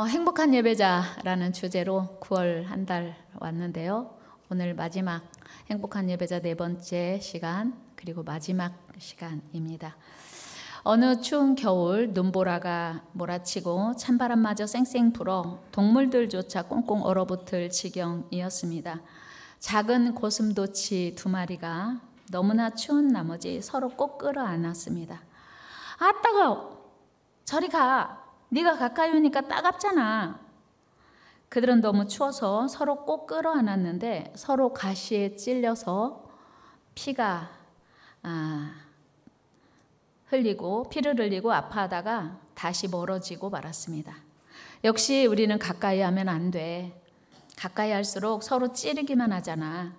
행복한 예배자라는 주제로 9월 한 달 왔는데요. 오늘 마지막 행복한 예배자 네 번째 시간, 그리고 마지막 시간입니다. 어느 추운 겨울 눈보라가 몰아치고 찬바람마저 쌩쌩 불어 동물들조차 꽁꽁 얼어붙을 지경이었습니다. 작은 고슴도치 2마리가 너무나 추운 나머지 서로 꼭 끌어안았습니다. 아, 따가워. 저리 가. 네가 가까이 오니까 따갑잖아. 그들은 너무 추워서 서로 꼭 끌어안았는데 서로 가시에 찔려서 피가 피를 흘리고 아파하다가 다시 멀어지고 말았습니다. 역시 우리는 가까이 하면 안 돼. 가까이 할수록 서로 찌르기만 하잖아.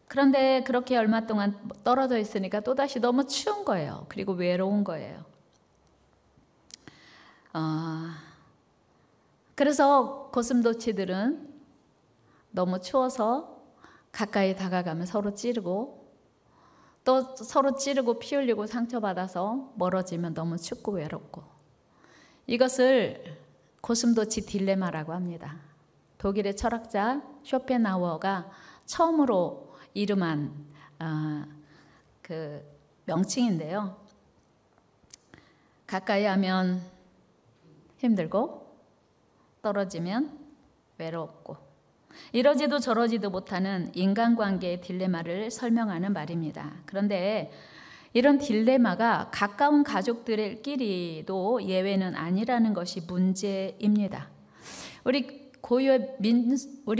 그런데 그렇게 얼마 동안 떨어져 있으니까 또다시 너무 추운 거예요. 그리고 외로운 거예요. 그래서 고슴도치들은 너무 추워서 가까이 다가가면 서로 찌르고, 또 서로 찌르고 피 흘리고 상처받아서 멀어지면 너무 춥고 외롭고, 이것을 고슴도치 딜레마라고 합니다. 독일의 철학자 쇼펜하우어가 처음으로 이름한 그 명칭인데요. 가까이 하면 힘들고 떨어지면 외롭고, 이러지도 저러지도 못하는 인간관계의 딜레마를 설명하는 말입니다. 그런데 이런 딜레마가 가까운 가족들끼리도 예외는 아니라는 것이 문제입니다. 우리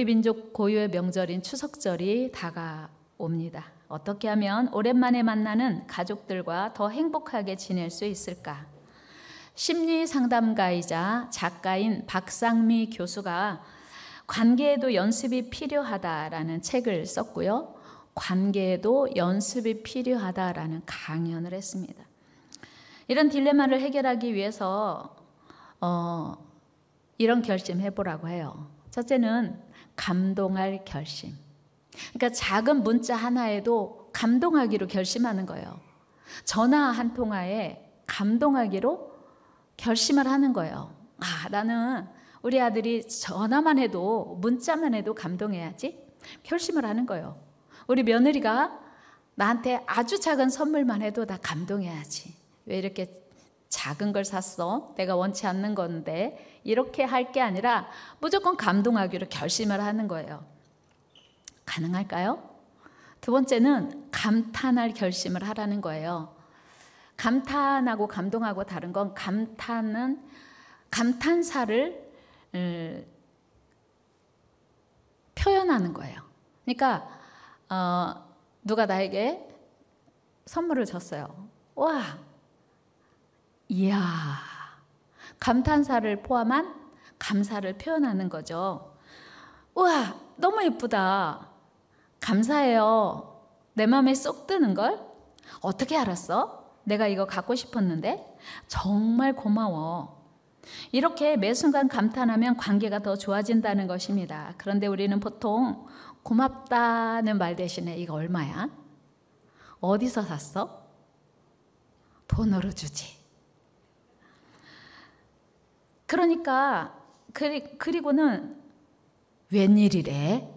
민족 고유의 명절인 추석절이 다가옵니다. 어떻게 하면 오랜만에 만나는 가족들과 더 행복하게 지낼 수 있을까? 심리 상담가이자 작가인 박상미 교수가 관계에도 연습이 필요하다라는 책을 썼고요. 관계에도 연습이 필요하다라는 강연을 했습니다. 이런 딜레마를 해결하기 위해서 이런 결심 해보라고 해요. 첫째는 감동할 결심. 그러니까 작은 문자 하나에도 감동하기로 결심하는 거예요. 전화 한 통화에 감동하기로 결심을 하는 거예요. 나는 우리 아들이 전화만 해도, 문자만 해도 감동해야지. 결심을 하는 거예요. 우리 며느리가 나한테 아주 작은 선물만 해도 나 감동해야지. 왜 이렇게 작은 걸 샀어? 내가 원치 않는 건데. 이렇게 할 게 아니라 무조건 감동하기로 결심을 하는 거예요. 가능할까요? 두 번째는 감탄할 결심을 하라는 거예요. 감탄하고 감동하고 다른 건, 감탄은 감탄사를 표현하는 거예요. 그러니까 누가 나에게 선물을 줬어요. 와, 이야. 감탄사를 포함한 감사를 표현하는 거죠. 와, 너무 예쁘다. 감사해요. 내 마음에 쏙 드는 걸? 어떻게 알았어? 내가 이거 갖고 싶었는데? 정말 고마워. 이렇게 매 순간 감탄하면 관계가 더 좋아진다는 것입니다. 그런데 우리는 보통 고맙다는 말 대신에 이거 얼마야? 어디서 샀어? 돈으로 주지. 그러니까 그리고는 웬일이래?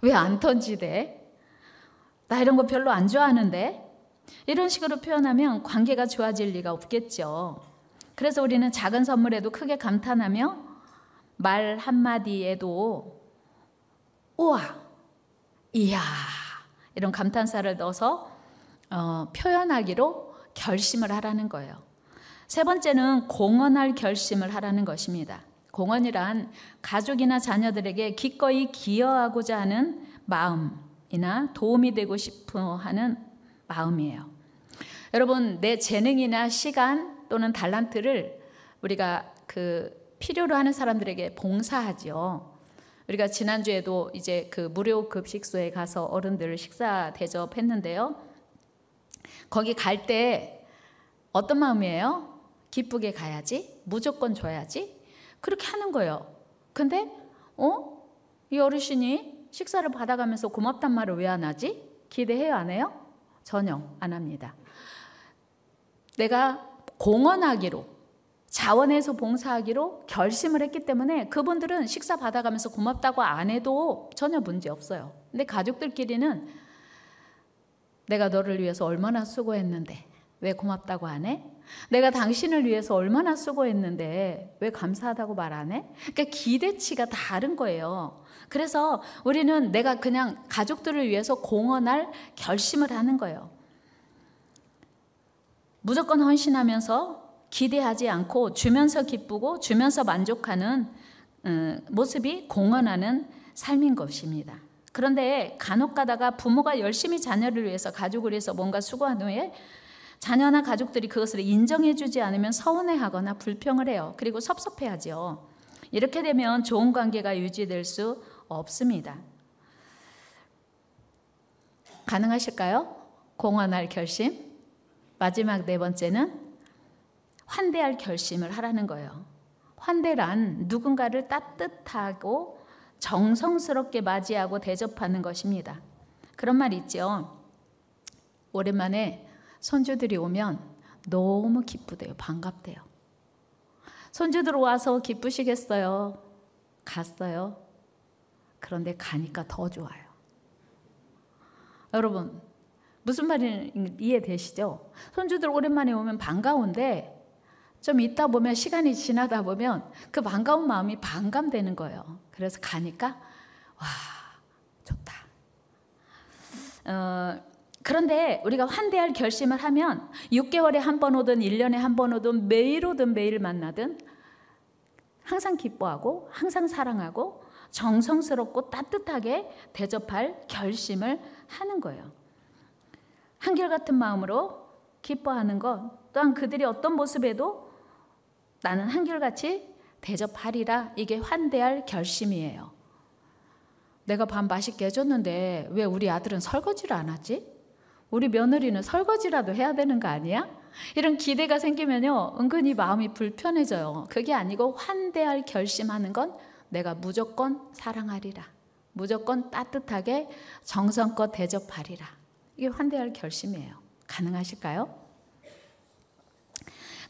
왜 안 던지대? 나 이런 거 별로 안 좋아하는데? 이런 식으로 표현하면 관계가 좋아질 리가 없겠죠. 그래서 우리는 작은 선물에도 크게 감탄하며 말 한마디에도 우와, 이야, 이런 감탄사를 넣어서 표현하기로 결심을 하라는 거예요. 세 번째는 공헌할 결심을 하라는 것입니다. 공헌이란 가족이나 자녀들에게 기꺼이 기여하고자 하는 마음이나 도움이 되고 싶어 하는 마음이에요. 여러분, 내 재능이나 시간 또는 달란트를 우리가 필요로 하는 사람들에게 봉사하죠. 우리가 지난주에도 이제 무료 급식소에 가서 어른들 식사 대접했는데요. 거기 갈 때 어떤 마음이에요? 기쁘게 가야지, 무조건 줘야지, 그렇게 하는 거예요. 근데 이 어르신이 식사를 받아가면서 고맙단 말을 왜 안 하지? 기대해요, 안 해요? 전혀 안 합니다. 내가 공헌하기로 자원해서 봉사하기로 결심을 했기 때문에 그분들은 식사 받아가면서 고맙다고 안 해도 전혀 문제 없어요. 근데 가족들끼리는 내가 너를 위해서 얼마나 수고했는데 왜 고맙다고 안 해? 내가 당신을 위해서 얼마나 수고했는데 왜 감사하다고 말 안 해? 그러니까 기대치가 다른 거예요. 그래서 우리는 내가 그냥 가족들을 위해서 공헌할 결심을 하는 거예요. 무조건 헌신하면서 기대하지 않고 주면서 기쁘고 주면서 만족하는 모습이 공헌하는 삶인 것입니다. 그런데 간혹 가다가 부모가 열심히 자녀를 위해서 가족을 위해서 뭔가 수고한 후에 자녀나 가족들이 그것을 인정해 주지 않으면 서운해하거나 불평을 해요. 그리고 섭섭해하죠. 이렇게 되면 좋은 관계가 유지될 수 없습니다. 가능하실까요? 공헌할 결심. 마지막 네 번째는 환대할 결심을 하라는 거예요. 환대란 누군가를 따뜻하고 정성스럽게 맞이하고 대접하는 것입니다. 그런 말 있죠. 오랜만에 손주들이 오면 너무 기쁘대요. 반갑대요. 손주들 와서 기쁘시겠어요? 갔어요. 그런데 가니까 더 좋아요. 여러분, 무슨 말인지 이해되시죠? 손주들 오랜만에 오면 반가운데 좀 있다 보면 시간이 지나다 보면 그 반가운 마음이 반감되는 거예요. 그래서 가니까 와, 좋다. 그런데 우리가 환대할 결심을 하면 6개월에 한 번 오든 1년에 한 번 오든 매일 오든 매일 만나든 항상 기뻐하고 항상 사랑하고 정성스럽고 따뜻하게 대접할 결심을 하는 거예요. 한결같은 마음으로 기뻐하는 것, 또한 그들이 어떤 모습에도 나는 한결같이 대접하리라. 이게 환대할 결심이에요. 내가 밥 맛있게 해줬는데 왜 우리 아들은 설거지를 안 하지? 우리 며느리는 설거지라도 해야 되는 거 아니야? 이런 기대가 생기면요, 은근히 마음이 불편해져요. 그게 아니고 환대할 결심하는 건 내가 무조건 사랑하리라. 무조건 따뜻하게 정성껏 대접하리라. 이게 환대할 결심이에요. 가능하실까요?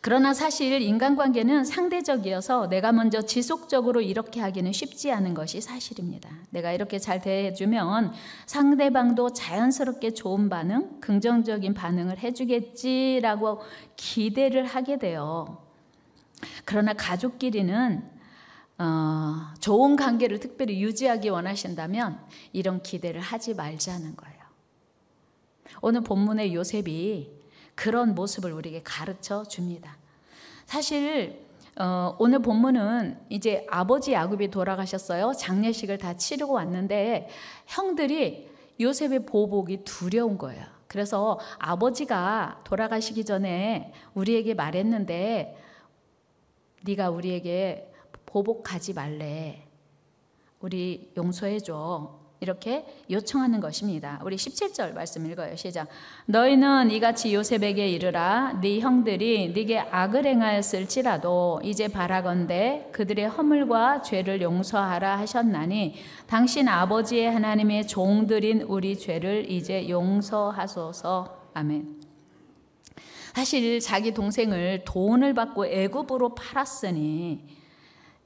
그러나 사실 인간관계는 상대적이어서 내가 먼저 지속적으로 이렇게 하기는 쉽지 않은 것이 사실입니다. 내가 이렇게 잘 대해주면 상대방도 자연스럽게 좋은 반응, 긍정적인 반응을 해주겠지라고 기대를 하게 돼요. 그러나 가족끼리는 좋은 관계를 특별히 유지하기 원하신다면 이런 기대를 하지 말자는 거예요. 오늘 본문의 요셉이 그런 모습을 우리에게 가르쳐 줍니다. 사실 오늘 본문은 이제 아버지 야곱이 돌아가셨어요. 장례식을 다 치르고 왔는데 형들이 요셉의 보복이 두려운 거예요. 그래서 아버지가 돌아가시기 전에 우리에게 말했는데 네가 우리에게 보복하지 말래. 우리 용서해줘. 이렇게 요청하는 것입니다. 우리 17절 말씀 읽어요. 시작. 너희는 이같이 요셉에게 이르라. 네 형들이 네게 악을 행하였을지라도 이제 바라건대 그들의 허물과 죄를 용서하라 하셨나니 당신 아버지의 하나님의 종들인 우리 죄를 이제 용서하소서. 아멘. 사실 자기 동생을 돈을 받고 애굽으로 팔았으니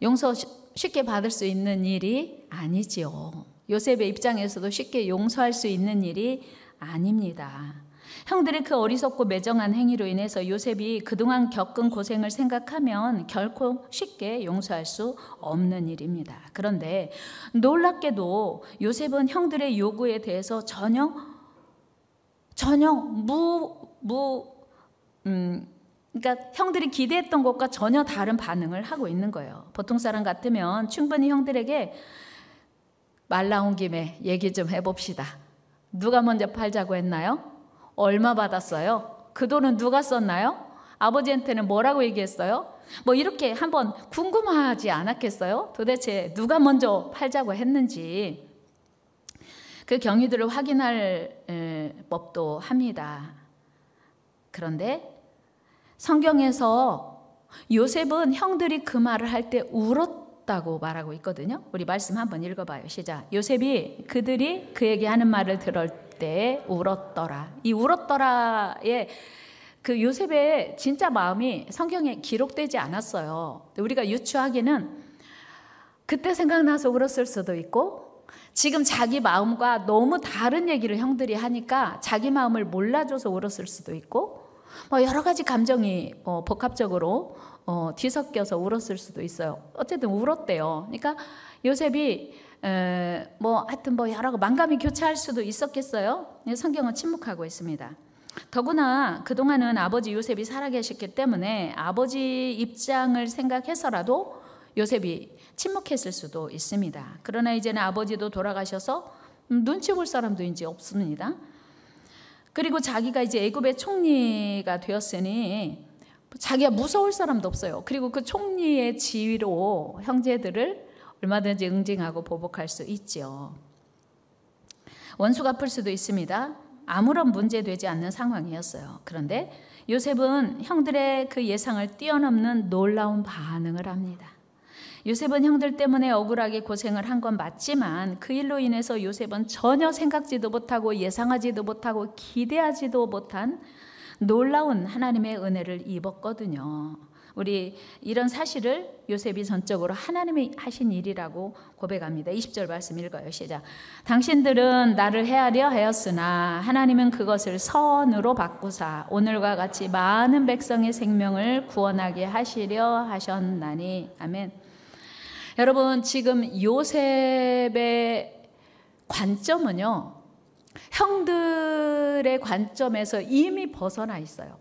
용서 쉽게 받을 수 있는 일이 아니지요. 요셉의 입장에서도 쉽게 용서할 수 있는 일이 아닙니다. 형들의 그 어리석고 매정한 행위로 인해서 요셉이 그동안 겪은 고생을 생각하면 결코 쉽게 용서할 수 없는 일입니다. 그런데 놀랍게도 요셉은 형들의 요구에 대해서 전혀 그러니까 형들이 기대했던 것과 전혀 다른 반응을 하고 있는 거예요. 보통 사람 같으면 충분히 형들에게 말 나온 김에 얘기 좀 해봅시다. 누가 먼저 팔자고 했나요? 얼마 받았어요? 그 돈은 누가 썼나요? 아버지한테는 뭐라고 얘기했어요? 뭐 이렇게 한번 궁금하지 않았겠어요? 도대체 누가 먼저 팔자고 했는지 그 경위들을 확인할 법도 합니다. 그런데 성경에서 요셉은 형들이 그 말을 할 때 울었다고 말하고 있거든요. 우리 말씀 한번 읽어봐요. 시작. 요셉이 그들이 그에게 하는 말을 들을 때 울었더라. 이 울었더라의 그 요셉의 진짜 마음이 성경에 기록되지 않았어요. 우리가 유추하기는 그때 생각나서 울었을 수도 있고, 지금 자기 마음과 너무 다른 얘기를 형들이 하니까 자기 마음을 몰라줘서 울었을 수도 있고, 여러 가지 감정이 복합적으로 뒤섞여서 울었을 수도 있어요. 어쨌든 울었대요. 그러니까 요셉이 하여튼 여러 만감이 교차할 수도 있었겠어요. 성경은 침묵하고 있습니다. 더구나 그동안은 아버지 요셉이 살아계셨기 때문에 아버지 입장을 생각해서라도 요셉이 침묵했을 수도 있습니다. 그러나 이제는 아버지도 돌아가셔서 눈치 볼 사람도 이제 없습니다. 그리고 자기가 이제 애굽의 총리가 되었으니 자기가 무서울 사람도 없어요. 그리고 그 총리의 지위로 형제들을 얼마든지 응징하고 보복할 수 있죠. 원수 갚을 수도 있습니다. 아무런 문제되지 않는 상황이었어요. 그런데 요셉은 형들의 그 예상을 뛰어넘는 놀라운 반응을 합니다. 요셉은 형들 때문에 억울하게 고생을 한 건 맞지만 그 일로 인해서 요셉은 전혀 생각지도 못하고 예상하지도 못하고 기대하지도 못한 놀라운 하나님의 은혜를 입었거든요. 우리 이런 사실을 요셉이 전적으로 하나님이 하신 일이라고 고백합니다. 20절 말씀 읽어요. 시작. 당신들은 나를 해하려 하였으나 하나님은 그것을 선으로 바꾸사 오늘과 같이 많은 백성의 생명을 구원하게 하시려 하셨나니. 아멘. 여러분, 지금 요셉의 관점은요, 형들의 관점에서 이미 벗어나 있어요.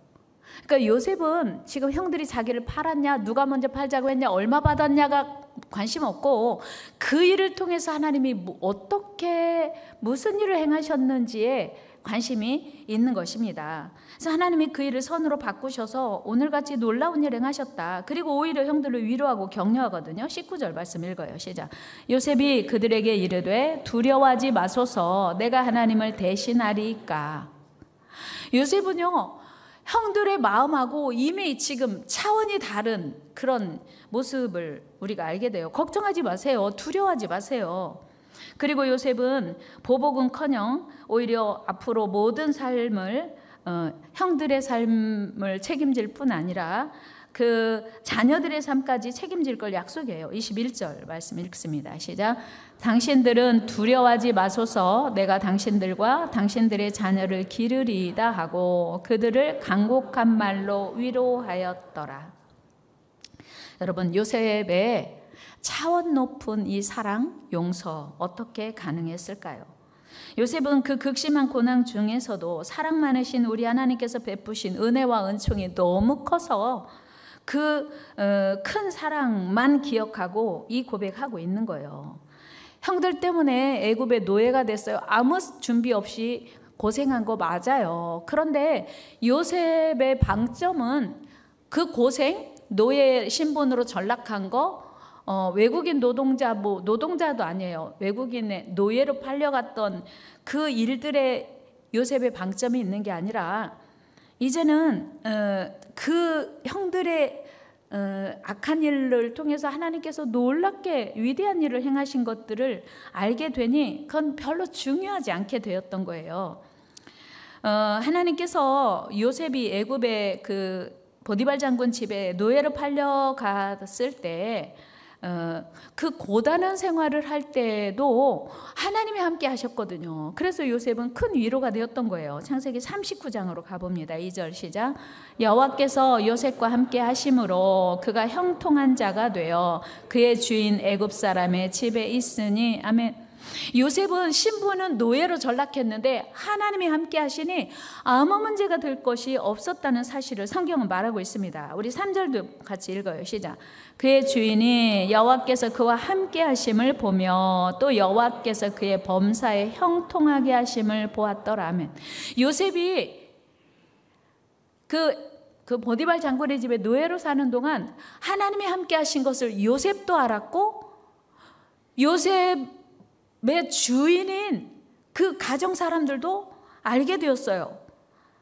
그러니까 요셉은 지금 형들이 자기를 팔았냐, 누가 먼저 팔자고 했냐, 얼마 받았냐가 관심 없고 그 일을 통해서 하나님이 어떻게 무슨 일을 행하셨는지에 관심이 있는 것입니다. 그래서 하나님이 그 일을 선으로 바꾸셔서 오늘같이 놀라운 일을 행하셨다. 그리고 오히려 형들을 위로하고 격려하거든요. 19절 말씀 읽어요. 시작. 요셉이 그들에게 이르되 두려워하지 마소서 내가 하나님을 대신하리이까. 요셉은요, 형들의 마음하고 이미 지금 차원이 다른 그런 모습을 우리가 알게 돼요. 걱정하지 마세요. 두려워하지 마세요. 그리고 요셉은 보복은커녕 오히려 앞으로 모든 삶을 형들의 삶을 책임질 뿐 아니라 그 자녀들의 삶까지 책임질 걸 약속해요. 21절 말씀 읽습니다. 시작. 당신들은 두려워하지 마소서 내가 당신들과 당신들의 자녀를 기르리이다 하고 그들을 간곡한 말로 위로하였더라. 여러분, 요셉의 차원 높은 이 사랑, 용서 어떻게 가능했을까요? 요셉은 그 극심한 고난 중에서도 사랑 많으신 우리 하나님께서 베푸신 은혜와 은총이 너무 커서 그 큰 사랑만 기억하고 이 고백하고 있는 거예요. 형들 때문에 애굽의 노예가 됐어요. 아무 준비 없이 고생한 거 맞아요. 그런데 요셉의 방점은 그 고생, 노예 신분으로 전락한 거, 외국인 노동자도 아니에요. 외국인의 노예로 팔려갔던 그 일들에 요셉의 방점이 있는 게 아니라 이제는 그 형들의 악한 일을 통해서 하나님께서 놀랍게 위대한 일을 행하신 것들을 알게 되니 그건 별로 중요하지 않게 되었던 거예요. 하나님께서 요셉이 애굽의 그 보디발 장군 집에 노예로 팔려갔을 때 그 고단한 생활을 할 때도 하나님이 함께 하셨거든요. 그래서 요셉은 큰 위로가 되었던 거예요. 창세기 39장으로 가봅니다. 2절 시작. 여호와께서 요셉과 함께 하심으로 그가 형통한 자가 되어 그의 주인 애굽 사람의 집에 있으니. 아멘. 요셉은 신부는 노예로 전락했는데 하나님이 함께 하시니 아무 문제가 될 것이 없었다는 사실을 성경은 말하고 있습니다. 우리 3절도 같이 읽어요. 시작. 그의 주인이 여호와께서 그와 함께 하심을 보며 또 여호와께서 그의 범사에 형통하게 하심을 보았더라. 아멘. 요셉이 그 보디발 장군의 집에 노예로 사는 동안 하나님이 함께 하신 것을 요셉도 알았고 요셉의 주인인 그 가정 사람들도 알게 되었어요.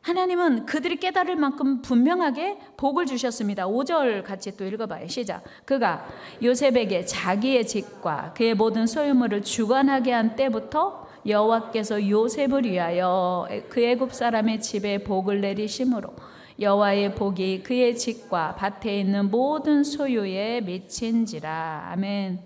하나님은 그들이 깨달을 만큼 분명하게 복을 주셨습니다. 5절 같이 또 읽어봐요. 시작. 그가 요셉에게 자기의 집과 그의 모든 소유물을 주관하게 한 때부터 여호와께서 요셉을 위하여 그 애굽 사람의 집에 복을 내리심으로 여호와의 복이 그의 집과 밭에 있는 모든 소유에 미친지라. 아멘.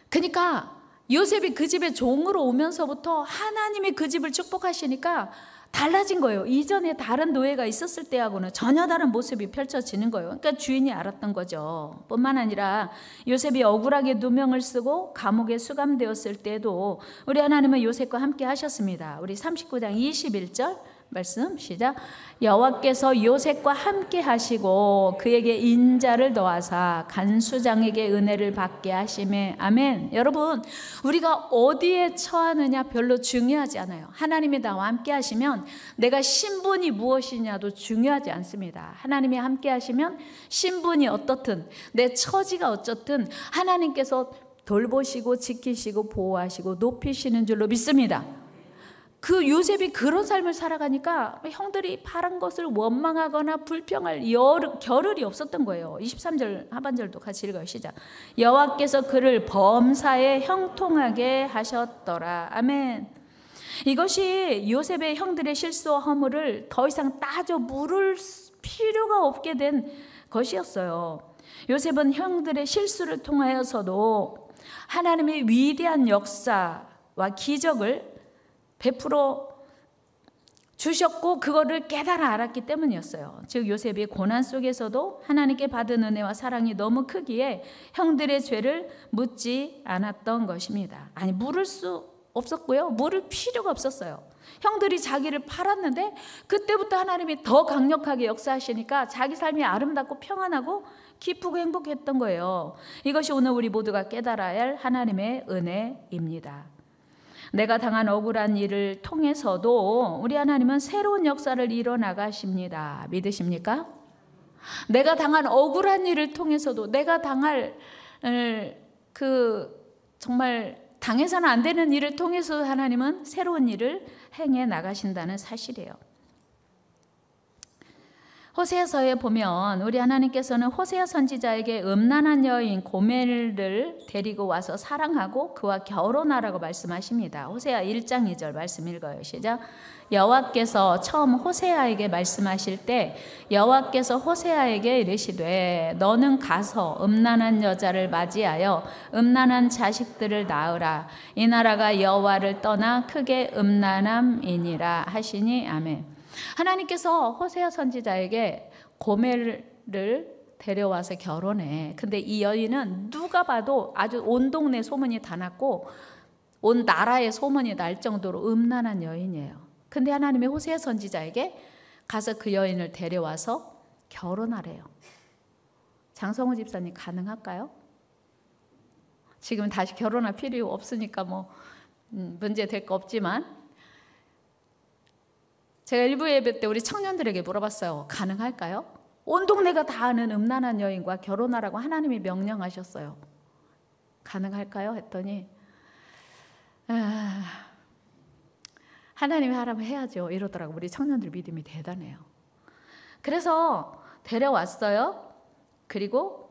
그러니까 요셉이 그 집에 종으로 오면서부터 하나님이 그 집을 축복하시니까 달라진 거예요. 이전에 다른 노예가 있었을 때하고는 전혀 다른 모습이 펼쳐지는 거예요. 그러니까 주인이 알았던 거죠. 뿐만 아니라 요셉이 억울하게 누명을 쓰고 감옥에 수감되었을 때도 우리 하나님은 요셉과 함께 하셨습니다. 우리 39장 21절 말씀 시작. 여호와께서 요셉과 함께 하시고 그에게 인자를 더하사 간수장에게 은혜를 받게 하시매. 아멘. 여러분, 우리가 어디에 처하느냐 별로 중요하지 않아요. 하나님이 나와 함께 하시면 내가 신분이 무엇이냐도 중요하지 않습니다. 하나님이 함께 하시면 신분이 어떻든 내 처지가 어쨌든 하나님께서 돌보시고 지키시고 보호하시고 높이시는 줄로 믿습니다. 그 요셉이 그런 삶을 살아가니까 형들이 바란 것을 원망하거나 불평할 겨를이 없었던 거예요. 23절 하반절도 같이 읽어요. 시작. 여호와께서 그를 범사에 형통하게 하셨더라. 아멘. 이것이 요셉의 형들의 실수와 허물을 더 이상 따져 물을 필요가 없게 된 것이었어요. 요셉은 형들의 실수를 통하여서도 하나님의 위대한 역사와 기적을 베풀어 주셨고 그거를 깨달아 알았기 때문이었어요. 즉 요셉이 고난 속에서도 하나님께 받은 은혜와 사랑이 너무 크기에 형들의 죄를 묻지 않았던 것입니다. 아니, 물을 수 없었고요. 물을 필요가 없었어요. 형들이 자기를 팔았는데 그때부터 하나님이 더 강력하게 역사하시니까 자기 삶이 아름답고 평안하고 기쁘고 행복했던 거예요. 이것이 오늘 우리 모두가 깨달아야 할 하나님의 은혜입니다. 내가 당한 억울한 일을 통해서도 우리 하나님은 새로운 역사를 이뤄나가십니다. 믿으십니까? 내가 당한 억울한 일을 통해서도 내가 당할 정말 당해서는 안 되는 일을 통해서 하나님은 새로운 일을 행해 나가신다는 사실이에요. 호세아서에 보면 우리 하나님께서는 호세아 선지자에게 음란한 여인 고멜을 데리고 와서 사랑하고 그와 결혼하라고 말씀하십니다. 호세아 1장 2절 말씀 읽어요. 시작. 여호와께서 처음 호세아에게 말씀하실 때 여호와께서 호세아에게 이르시되 너는 가서 음란한 여자를 맞이하여 음란한 자식들을 낳으라. 이 나라가 여호와를 떠나 크게 음란함이니라 하시니. 아멘. 하나님께서 호세아 선지자에게 고멜을 데려와서 결혼해. 근데 이 여인은 누가 봐도 아주 온 동네 소문이 다 났고 온 나라에 소문이 날 정도로 음란한 여인이에요. 근데 하나님이 호세아 선지자에게 가서 그 여인을 데려와서 결혼하래요. 장성호 집사님 가능할까요? 지금 다시 결혼할 필요 없으니까 문제 될 거 없지만 제가 일부 예배 때 우리 청년들에게 물어봤어요. 가능할까요? 온 동네가 다 아는 음란한 여인과 결혼하라고 하나님이 명령하셨어요. 가능할까요? 했더니 하나님이 하라면 해야죠 이러더라고. 우리 청년들 믿음이 대단해요. 그래서 데려왔어요. 그리고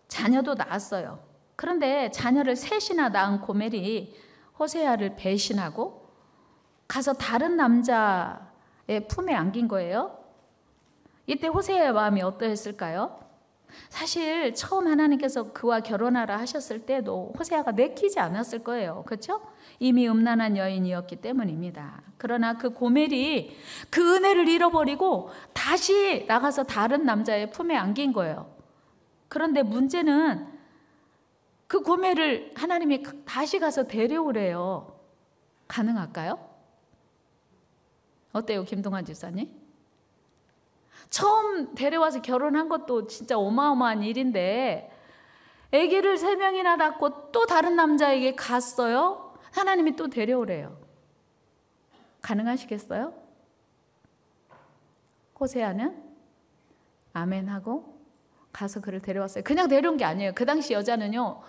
자녀도 낳았어요. 그런데 자녀를 셋이나 낳은 고멜이 호세아를 배신하고 가서 다른 남자의 품에 안긴 거예요. 이때 호세아의 마음이 어떠했을까요? 사실 처음 하나님께서 그와 결혼하라 하셨을 때도 호세아가 내키지 않았을 거예요. 그렇죠? 이미 음란한 여인이었기 때문입니다. 그러나 그 고멜이 그 은혜를 잃어버리고 다시 나가서 다른 남자의 품에 안긴 거예요. 그런데 문제는 그 고멜을 하나님이 다시 가서 데려오래요. 가능할까요? 어때요, 김동환 집사님? 처음 데려와서 결혼한 것도 진짜 어마어마한 일인데 아기를 3명이나 낳고 또 다른 남자에게 갔어요. 하나님이 또 데려오래요. 가능하시겠어요? 호세아는 아멘하고 가서 그를 데려왔어요. 그냥 데려온 게 아니에요. 그 당시 여자는요,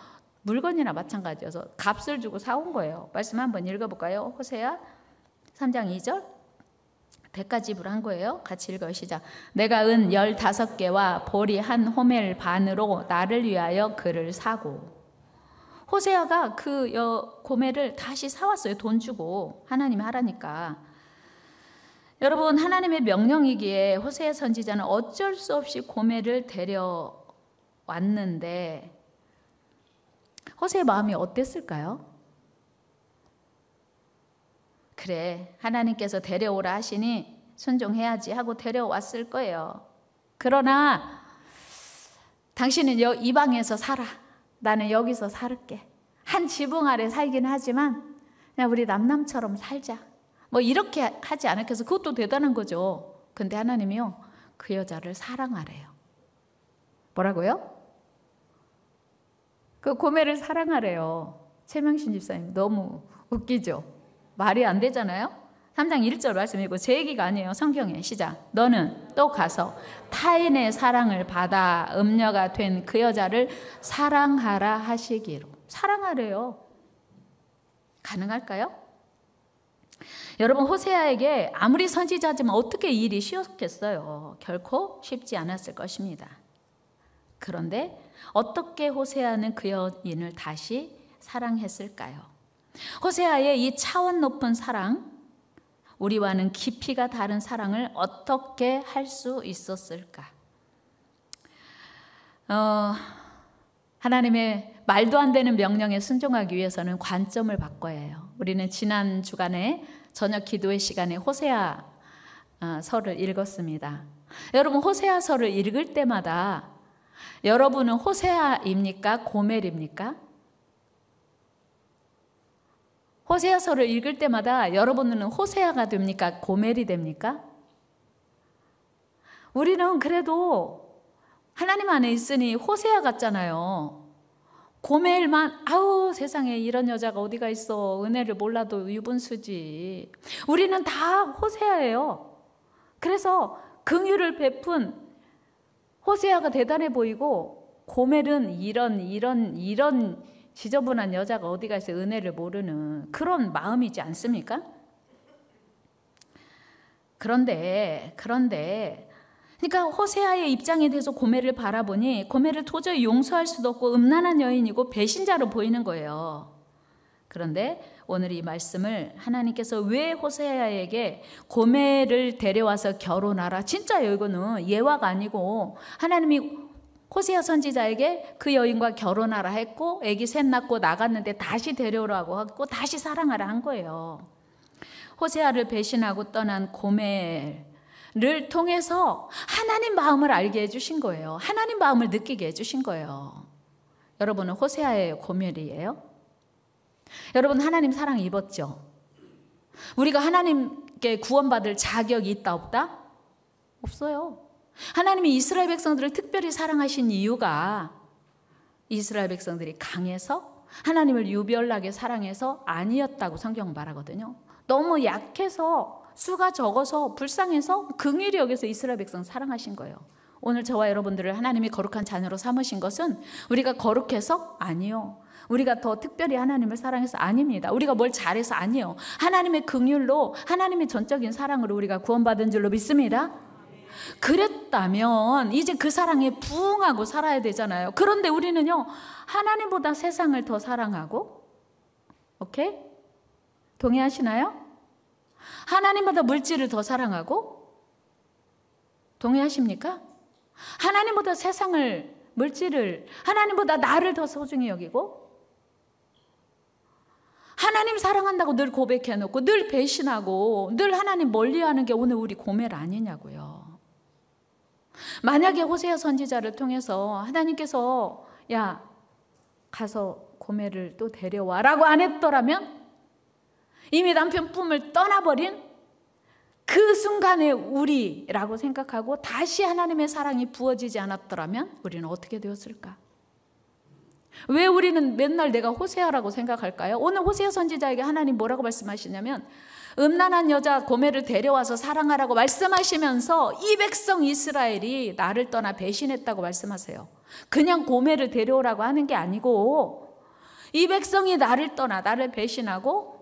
물건이나 마찬가지여서 값을 주고 사온 거예요. 말씀 한번 읽어볼까요? 호세아 3장 2절. 대가집을 한 거예요. 같이 읽어요. 시작. 내가 은 15개와 보리 한 호멜 반으로 나를 위하여 그를 사고. 호세아가 그 고멜을 다시 사왔어요. 돈 주고. 하나님이 하라니까. 여러분, 하나님의 명령이기에 호세아 선지자는 어쩔 수 없이 고멜을 데려왔는데 호세의 마음이 어땠을까요? 그래, 하나님께서 데려오라 하시니 순종해야지 하고 데려왔을 거예요. 그러나 당신은 이방에서 살아. 나는 여기서 살게. 한 지붕 아래 살긴 하지만 그냥 우리 남남처럼 살자. 뭐 이렇게 하지 않았겠어. 그것도 대단한 거죠. 근데 하나님이요, 그 여자를 사랑하래요. 뭐라고요? 그 고멜을 사랑하래요. 최명신 집사님 너무 웃기죠? 말이 안 되잖아요. 3장 1절 말씀이고 제 얘기가 아니에요. 성경에. 시작. 너는 또 가서 타인의 사랑을 받아 음녀가 된 그 여자를 사랑하라 하시기로. 사랑하래요. 가능할까요? 여러분, 호세아에게 아무리 선지자지만 어떻게 이 일이 쉬웠겠어요? 결코 쉽지 않았을 것입니다. 그런데 어떻게 호세아는 그 여인을 다시 사랑했을까요? 호세아의 이 차원 높은 사랑, 우리와는 깊이가 다른 사랑을 어떻게 할 수 있었을까? 하나님의 말도 안 되는 명령에 순종하기 위해서는 관점을 바꿔야 해요. 우리는 지난 주간에 저녁 기도의 시간에 호세아 서를 읽었습니다. 여러분, 호세아서를 읽을 때마다 여러분은 호세아입니까? 고멜입니까? 호세아서를 읽을 때마다 여러분은 호세아가 됩니까? 고멜이 됩니까? 우리는 그래도 하나님 안에 있으니 호세아 같잖아요. 고멜만 아우 세상에 이런 여자가 어디가 있어. 은혜를 몰라도 유분수지. 우리는 다 호세아예요. 그래서 긍휼을 베푼 호세아가 대단해 보이고 고멜은 이런 지저분한 여자가 어디가 있어. 은혜를 모르는 그런 마음이지 않습니까? 그런데 그러니까 호세아의 입장에 대해서 고멜을 바라보니 고멜을 도저히 용서할 수도 없고 음란한 여인이고 배신자로 보이는 거예요. 그런데 오늘 이 말씀을 하나님께서 왜 호세아에게 고멜을 데려와서 결혼하라, 진짜요, 이거는 예화가 아니고 하나님이 호세아 선지자에게 그 여인과 결혼하라 했고 아기 셋 낳고 나갔는데 다시 데려오라고 하고 다시 사랑하라 한 거예요. 호세아를 배신하고 떠난 고멜을 통해서 하나님 마음을 알게 해주신 거예요. 하나님 마음을 느끼게 해주신 거예요. 여러분은 호세아예요, 고멜이에요? 여러분, 하나님 사랑 입었죠? 우리가 하나님께 구원받을 자격이 있다 없다? 없어요. 하나님이 이스라엘 백성들을 특별히 사랑하신 이유가 이스라엘 백성들이 강해서 하나님을 유별나게 사랑해서 아니었다고 성경 말하거든요. 너무 약해서 수가 적어서 불쌍해서 긍휼히 여겨서 이스라엘 백성 사랑하신 거예요. 오늘 저와 여러분들을 하나님이 거룩한 자녀로 삼으신 것은 우리가 거룩해서? 아니요. 우리가 더 특별히 하나님을 사랑해서? 아닙니다. 우리가 뭘 잘해서? 아니요. 하나님의 긍휼로 하나님의 전적인 사랑으로 우리가 구원받은 줄로 믿습니다. 그랬다면 이제 그 사랑에 부응하고 살아야 되잖아요. 그런데 우리는요, 하나님보다 세상을 더 사랑하고, 오케이? 동의하시나요? 하나님보다 물질을 더 사랑하고, 동의하십니까? 하나님보다 세상을, 물질을, 하나님보다 나를 더 소중히 여기고, 하나님 사랑한다고 늘 고백해놓고 늘 배신하고 늘 하나님 멀리하는 게 오늘 우리 고멜 아니냐고요. 만약에 호세아 선지자를 통해서 하나님께서 야 가서 고멜을 또 데려와라고 안 했더라면, 이미 남편 품을 떠나버린 그 순간에 우리라고 생각하고 다시 하나님의 사랑이 부어지지 않았더라면 우리는 어떻게 되었을까? 왜 우리는 맨날 내가 호세아라고 생각할까요? 오늘 호세아 선지자에게 하나님 뭐라고 말씀하시냐면, 음란한 여자 고멜을 데려와서 사랑하라고 말씀하시면서 이 백성 이스라엘이 나를 떠나 배신했다고 말씀하세요. 그냥 고멜을 데려오라고 하는 게 아니고 이 백성이 나를 떠나 나를 배신하고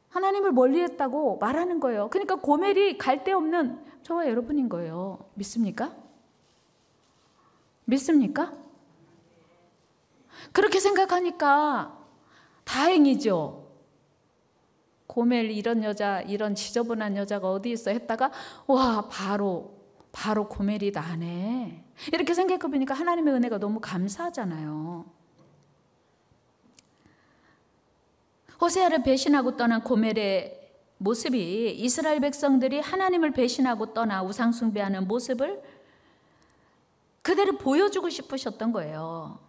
하나님을 멀리했다고 말하는 거예요. 그러니까 고멜이 갈 데 없는 저와 여러분인 거예요. 믿습니까? 믿습니까? 그렇게 생각하니까 다행이죠. 고멜 이런 여자, 이런 지저분한 여자가 어디 있어 했다가 와, 바로 고멜이 나네. 이렇게 생각해 보니까 하나님의 은혜가 너무 감사하잖아요. 호세아를 배신하고 떠난 고멜의 모습이 이스라엘 백성들이 하나님을 배신하고 떠나 우상 숭배하는 모습을 그대로 보여주고 싶으셨던 거예요.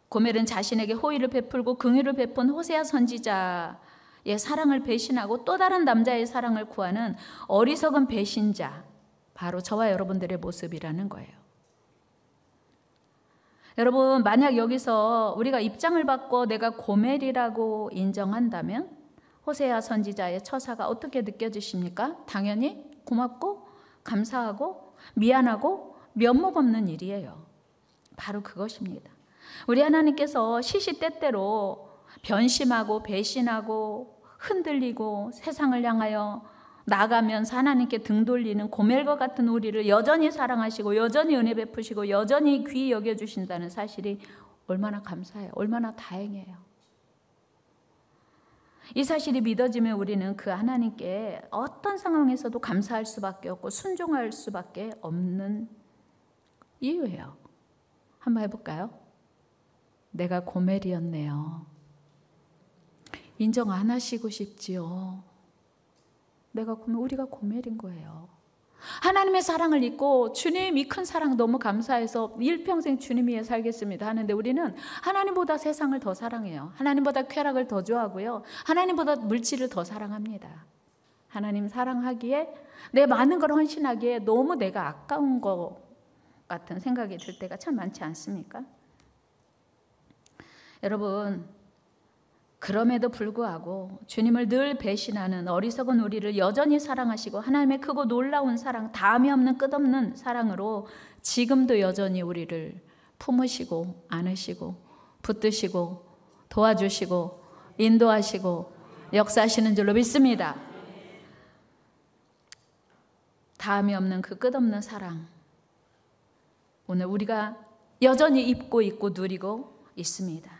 고멜은 자신에게 호의를 베풀고 긍휼을 베푼 호세아 선지자의 사랑을 배신하고 또 다른 남자의 사랑을 구하는 어리석은 배신자, 바로 저와 여러분들의 모습이라는 거예요. 여러분, 만약 여기서 우리가 입장을 바꿔 내가 고멜이라고 인정한다면 호세아 선지자의 처사가 어떻게 느껴지십니까? 당연히 고맙고 감사하고 미안하고 면목 없는 일이에요. 바로 그것입니다. 우리 하나님께서 시시때때로 변심하고 배신하고 흔들리고 세상을 향하여 나가면서 하나님께 등 돌리는 고멜과 같은 우리를 여전히 사랑하시고 여전히 은혜 베푸시고 여전히 귀히 여겨주신다는 사실이 얼마나 감사해요. 얼마나 다행이에요. 이 사실이 믿어지면 우리는 그 하나님께 어떤 상황에서도 감사할 수밖에 없고 순종할 수밖에 없는 이유예요. 한번 해볼까요? 내가 고멜이었네요. 인정 안 하시고 싶지요. 우리가 고멜인 거예요. 하나님의 사랑을 잊고 주님 이 큰 사랑 너무 감사해서 일평생 주님 위에 살겠습니다 하는데 우리는 하나님보다 세상을 더 사랑해요. 하나님보다 쾌락을 더 좋아하고요. 하나님보다 물질을 더 사랑합니다. 하나님 사랑하기에 내 많은 걸 헌신하기에 너무 내가 아까운 것 같은 생각이 들 때가 참 많지 않습니까? 여러분, 그럼에도 불구하고 주님을 늘 배신하는 어리석은 우리를 여전히 사랑하시고 하나님의 크고 놀라운 사랑, 다함이 없는 끝없는 사랑으로 지금도 여전히 우리를 품으시고 안으시고 붙드시고 도와주시고 인도하시고 역사하시는 줄로 믿습니다. 다함이 없는 그 끝없는 사랑, 오늘 우리가 여전히 입고 있고 누리고 있습니다.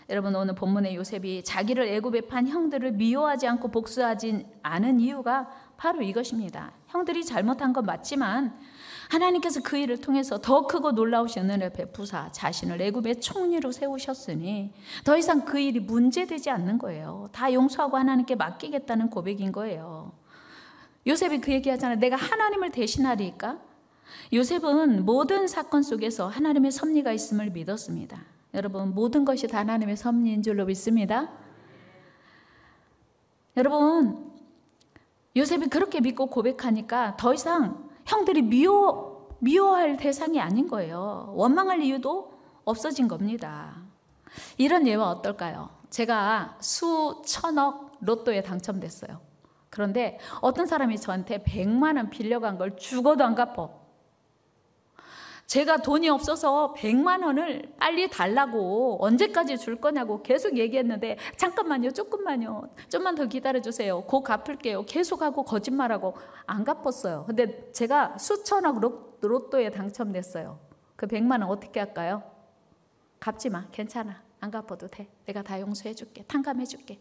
여러분, 오늘 본문의 요셉이 자기를 애굽에 판 형들을 미워하지 않고 복수하지 않은 이유가 바로 이것입니다. 형들이 잘못한 건 맞지만 하나님께서 그 일을 통해서 더 크고 놀라우신 은혜를 베푸사 자신을 애굽의 총리로 세우셨으니 더 이상 그 일이 문제되지 않는 거예요. 다 용서하고 하나님께 맡기겠다는 고백인 거예요. 요셉이 그 얘기하잖아요. 내가 하나님을 대신하리까? 요셉은 모든 사건 속에서 하나님의 섭리가 있음을 믿었습니다. 여러분, 모든 것이 다 하나님의 섭리인 줄로 믿습니다. 여러분, 요셉이 그렇게 믿고 고백하니까 더 이상 형들이 미워할 대상이 아닌 거예요. 원망할 이유도 없어진 겁니다. 이런 예와 어떨까요? 제가 수천억 로또에 당첨됐어요. 그런데 어떤 사람이 저한테 100만 원 빌려간 걸 죽어도 안 갚어. 제가 돈이 없어서 100만 원을 빨리 달라고, 언제까지 줄 거냐고 계속 얘기했는데 잠깐만요, 조금만요, 좀만 더 기다려주세요, 곧 갚을게요 계속하고 거짓말하고 안 갚았어요. 근데 제가 수천억 로또에 당첨됐어요. 그 100만 원 어떻게 할까요? 갚지 마, 괜찮아, 안 갚아도 돼, 내가 다 용서해 줄게, 탕감해 줄게.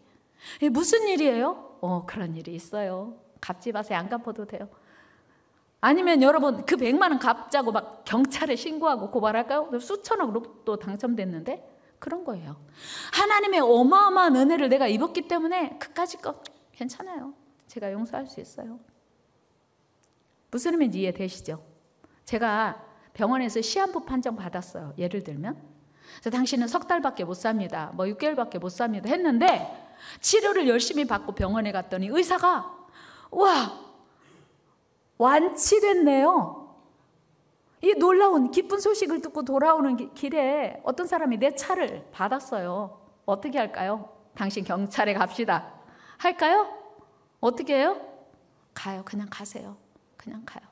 이게 무슨 일이에요? 그런 일이 있어요. 갚지 마세요, 안 갚아도 돼요. 아니면 여러분, 그 100만 원 갚자고 막 경찰에 신고하고 고발할까요? 수천억 로또 당첨됐는데? 그런 거예요. 하나님의 어마어마한 은혜를 내가 입었기 때문에 그까짓 거 괜찮아요. 제가 용서할 수 있어요. 무슨 의미인지 이해되시죠? 제가 병원에서 시한부 판정 받았어요. 예를 들면 당신은 석 달밖에 못 삽니다, 뭐 6개월밖에 못 삽니다 했는데 치료를 열심히 받고 병원에 갔더니 의사가 와, 완치됐네요. 이 놀라운 기쁜 소식을 듣고 돌아오는 길에 어떤 사람이 내 차를 받았어요. 어떻게 할까요? 당신 경찰에 갑시다 할까요? 어떻게 해요? 가요. 그냥 가세요. 그냥 가요.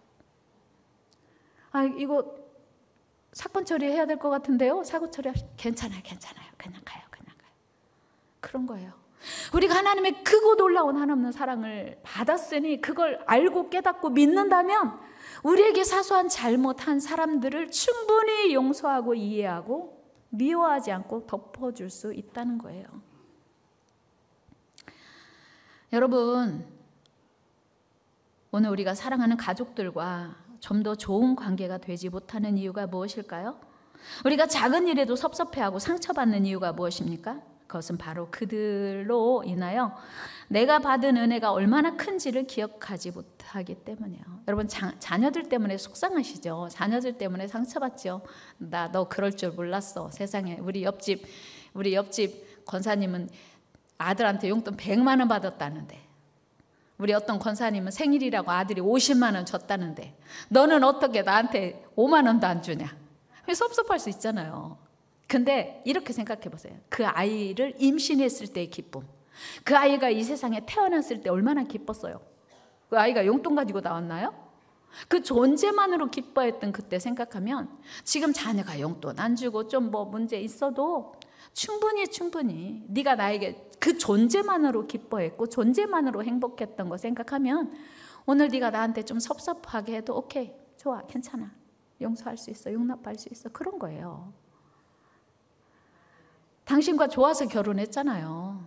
이거 사건 처리해야 될 것 같은데요? 사고 처리 괜찮아요. 그냥 가요. 그런 거예요. 우리가 하나님의 크고 놀라운 한없는 사랑을 받았으니 그걸 알고 깨닫고 믿는다면 우리에게 사소한 잘못한 사람들을 충분히 용서하고 이해하고 미워하지 않고 덮어줄 수 있다는 거예요. 여러분, 오늘 우리가 사랑하는 가족들과 좀 더 좋은 관계가 되지 못하는 이유가 무엇일까요? 우리가 작은 일에도 섭섭해하고 상처받는 이유가 무엇입니까? 그것은 바로 그들로 인하여 내가 받은 은혜가 얼마나 큰지를 기억하지 못하기 때문이에요. 여러분, 자녀들 때문에 속상하시죠? 자녀들 때문에 상처받죠? 너 그럴 줄 몰랐어. 세상에. 우리 옆집 권사님은 아들한테 용돈 100만 원 받았다는데, 우리 어떤 권사님은 생일이라고 아들이 50만 원 줬다는데 너는 어떻게 나한테 5만 원도 안 주냐? 섭섭할 수 있잖아요. 근데 이렇게 생각해 보세요. 그 아이를 임신했을 때의 기쁨, 그 아이가 이 세상에 태어났을 때 얼마나 기뻤어요. 그 아이가 용돈 가지고 나왔나요? 그 존재만으로 기뻐했던 그때 생각하면 지금 자녀가 용돈 안 주고 좀 뭐 문제 있어도 충분히 네가 나에게 그 존재만으로 기뻐했고 존재만으로 행복했던 거 생각하면 오늘 네가 나한테 좀 섭섭하게 해도 오케이, 좋아, 괜찮아, 용서할 수 있어, 용납할 수 있어, 그런 거예요. 당신과 좋아서 결혼했잖아요.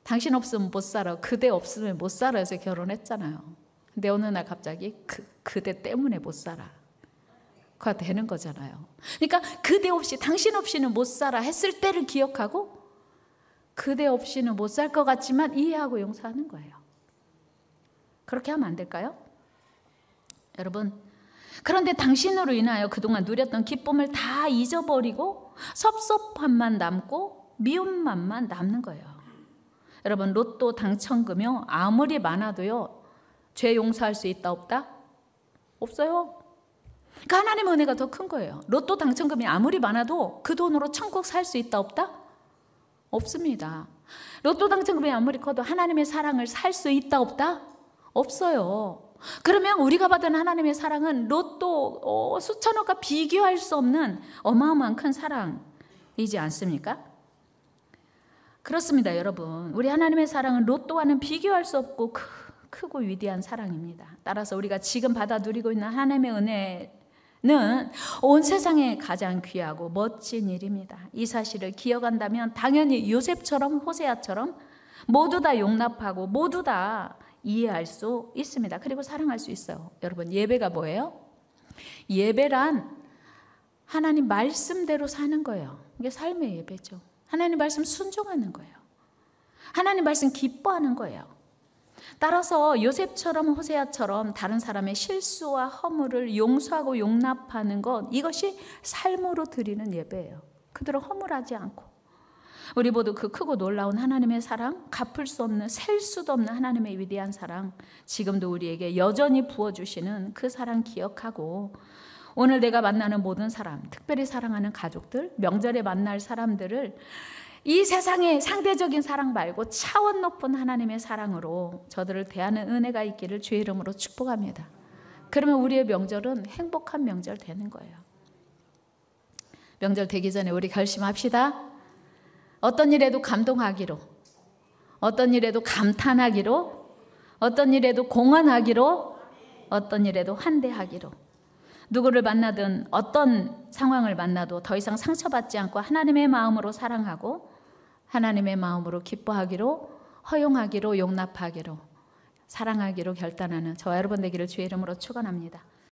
당신 없으면 못 살아, 그대 없으면 못 살아 해서 결혼했잖아요. 근데 어느 날 갑자기 그대 때문에 못 살아, 그가 되는 거잖아요. 그러니까 그대 없이, 당신 없이는 못 살아 했을 때를 기억하고 그대 없이는 못 살 것 같지만 이해하고 용서하는 거예요. 그렇게 하면 안 될까요? 여러분, 그런데 당신으로 인하여 그동안 누렸던 기쁨을 다 잊어버리고 섭섭함만 남고 미움만만 남는 거예요. 여러분, 로또 당첨금요 아무리 많아도요 죄 용서할 수 있다 없다? 없어요. 그러니까 하나님의 은혜가 더 큰 거예요. 로또 당첨금이 아무리 많아도 그 돈으로 천국 살 수 있다 없다? 없습니다. 로또 당첨금이 아무리 커도 하나님의 사랑을 살 수 있다 없다? 없어요. 그러면 우리가 받은 하나님의 사랑은 로또 수천억과 비교할 수 없는 어마어마한 큰 사랑이지 않습니까? 그렇습니다, 여러분. 우리 하나님의 사랑은 로또와는 비교할 수 없고 크고 위대한 사랑입니다. 따라서 우리가 지금 받아 누리고 있는 하나님의 은혜는 온 세상에 가장 귀하고 멋진 일입니다. 이 사실을 기억한다면 당연히 요셉처럼 호세아처럼 모두 다 용납하고 모두 다 이해할 수 있습니다. 그리고 사랑할 수 있어요. 여러분, 예배가 뭐예요? 예배란 하나님 말씀대로 사는 거예요. 이게 삶의 예배죠. 하나님 말씀 순종하는 거예요. 하나님 말씀 기뻐하는 거예요. 따라서 요셉처럼 호세아처럼 다른 사람의 실수와 허물을 용서하고 용납하는 것, 이것이 삶으로 드리는 예배예요. 그들을 허물하지 않고 우리 모두 그 크고 놀라운 하나님의 사랑, 갚을 수 없는, 셀 수도 없는 하나님의 위대한 사랑, 지금도 우리에게 여전히 부어주시는 그 사랑 기억하고 오늘 내가 만나는 모든 사람, 특별히 사랑하는 가족들, 명절에 만날 사람들을 이 세상의 상대적인 사랑 말고 차원 높은 하나님의 사랑으로 저들을 대하는 은혜가 있기를 주의 이름으로 축복합니다. 그러면 우리의 명절은 행복한 명절 되는 거예요. 명절 되기 전에 우리 결심합시다. 어떤 일에도 감동하기로, 어떤 일에도 감탄하기로, 어떤 일에도 공헌하기로, 어떤 일에도 환대하기로, 누구를 만나든 어떤 상황을 만나도 더 이상 상처받지 않고 하나님의 마음으로 사랑하고 하나님의 마음으로 기뻐하기로, 허용하기로, 용납하기로, 사랑하기로 결단하는 저와 여러분 되기를 주의 이름으로 축원합니다.